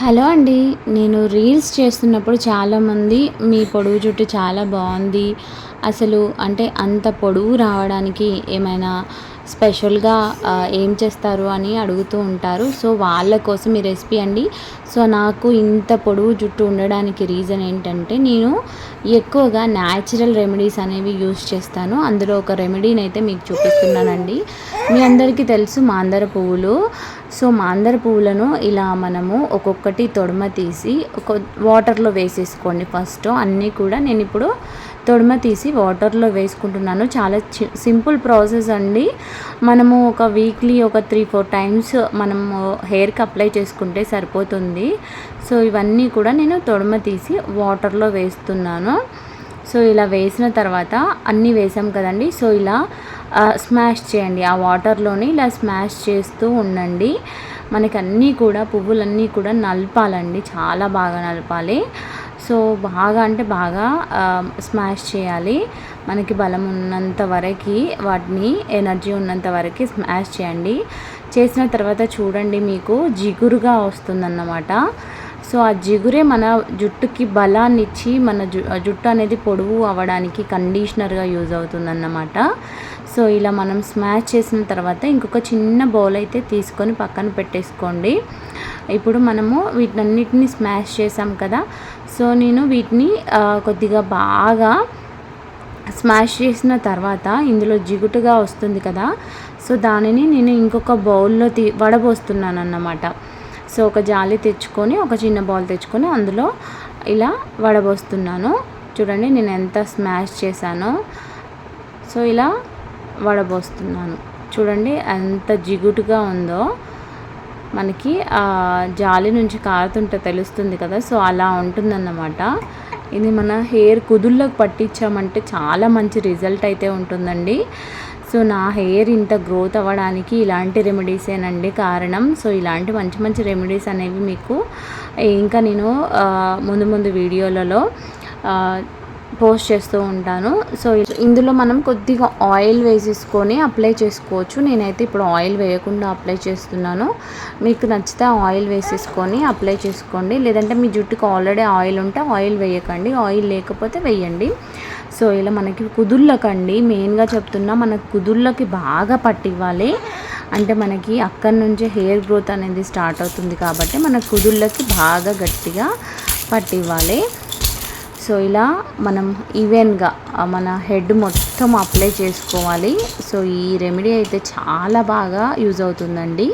Hello అండి. నేను reels చేస్తున్నప్పుడు చాలామంది మీ పొడవు జుట్టు చాలా బాగుంది, అసలు అంటే అంత పొడవు రావడానికి ఏమైనా స్పెషల్గా ఏం చేస్తారు అని అడుగుతూ ఉంటారు. సో వాళ్ళ కోసం ఈ రెసిపీ అండి. సో నాకు ఇంత పొడవు జుట్టు ఉండడానికి రీజన్ ఏంటంటే నేను ఎక్కువగా న్యాచురల్ రెమెడీస్ అనేవి యూస్ చేస్తాను. అందులో ఒక రెమెడీని అయితే మీకు చూపిస్తున్నానండి. మీ అందరికీ తెలుసు మాందార పువ్వులు. సో మాందార పువ్వులను ఇలా మనము ఒక్కొక్కటి తొడమ తీసి ఒక వాటర్లో వేసేసుకోండి. ఫస్ట్ అన్నీ కూడా నేను ఇప్పుడు తొడమ తీసి వాటర్లో వేసుకుంటున్నాను. చాలా సింపుల్ ప్రాసెస్ అండి. మనము ఒక వీక్లీ ఒక 3-4 టైమ్స్ మనము హెయిర్కి అప్లై చేసుకుంటే సరిపోతుంది. సో ఇవన్నీ కూడా నేను తొడమ తీసి వాటర్లో వేస్తున్నాను. సో ఇలా వేసిన తర్వాత అన్నీ వేసాం కదండి. సో ఇలా స్మాష్ చేయండి. ఆ వాటర్లోని ఇలా స్మాష్ చేస్తూ ఉండండి. మనకి అన్నీ కూడా పువ్వులన్నీ కూడా నలపాలండి, చాలా బాగా నలపాలి. సో బాగా అంటే బాగా స్మాష్ చేయాలి. మనకి బలం ఉన్నంత వరకు, వాటిని ఎనర్జీ ఉన్నంత వరకు స్మాష్ చేయండి. చేసిన తర్వాత చూడండి మీకు జిగురుగా వస్తుందన్నమాట. సో ఆ జిగురే మన జుట్టుకి బలాన్ని ఇచ్చి మన జుట్టు అనేది పొడవు అవ్వడానికి కండిషనర్గా యూజ్ అవుతుందన్నమాట. సో ఇలా మనం స్మాష్ చేసిన తర్వాత ఇంకొక చిన్న బౌల్ అయితే తీసుకొని పక్కన పెట్టేసుకోండి. ఇప్పుడు మనము వీటన్నిటిని స్మాష్ చేసాం కదా. సో నేను వీటిని కొద్దిగా బాగా స్మాష్ చేసిన తర్వాత ఇందులో జిగుటుగా వస్తుంది కదా. సో దానిని నేను ఇంకొక బౌల్లో వడబోస్తున్నాను అన్నమాట. సో ఒక జాలి తెచ్చుకొని, ఒక చిన్న బౌల్ తెచ్చుకొని అందులో ఇలా వడబోస్తున్నాను. చూడండి నేను ఎంత స్మాష్ చేశానో. సో ఇలా వడబోస్తున్నాను. చూడండి ఎంత జిగుటుగా ఉందో. మనకి జాలి నుంచి కారుతుంటే తెలుస్తుంది కదా. సో అలా ఉంటుందన్నమాట. ఇది మన హెయిర్ కుదుళ్ళకు పట్టించామంటే చాలా మంచి రిజల్ట్ అయితే ఉంటుందండి. సో నా హెయిర్ ఇంత గ్రోత్ అవ్వడానికి ఇలాంటి రెమెడీసేనండి కారణం. సో ఇలాంటి మంచి మంచి రెమెడీస్ అనేవి మీకు ఇంకా నేను ముందు వీడియోలలో పోస్ట్ చేస్తూ ఉంటాను. సో ఇందులో మనం కొద్దిగా ఆయిల్ వేసేసుకొని అప్లై చేసుకోవచ్చు. నేనైతే ఇప్పుడు ఆయిల్ వేయకుండా అప్లై చేస్తున్నాను. మీకు నచ్చితే ఆయిల్ వేసేసుకొని అప్లై చేసుకోండి. లేదంటే మీ జుట్టుకు ఆల్రెడీ ఆయిల్ ఉంటే ఆయిల్ వేయకండి, ఆయిల్ లేకపోతే వేయండి. సో ఇలా మనకి కుదుళ్ళకండి మెయిన్గా చెప్తున్నా, మనకు కుదుళ్ళకి బాగా పట్టివ్వాలి. అంటే మనకి అక్కడి నుంచే హెయిర్ గ్రోత్ అనేది స్టార్ట్ అవుతుంది కాబట్టి మన కుదుళ్ళకి బాగా గట్టిగా పట్టివ్వాలి. సో ఇలా మనం ఈవెన్గా మన హెడ్ మొత్తం అప్లై చేసుకోవాలి. సో ఈ రెమెడీ అయితే చాలా బాగా యూజ్ అవుతుందండి.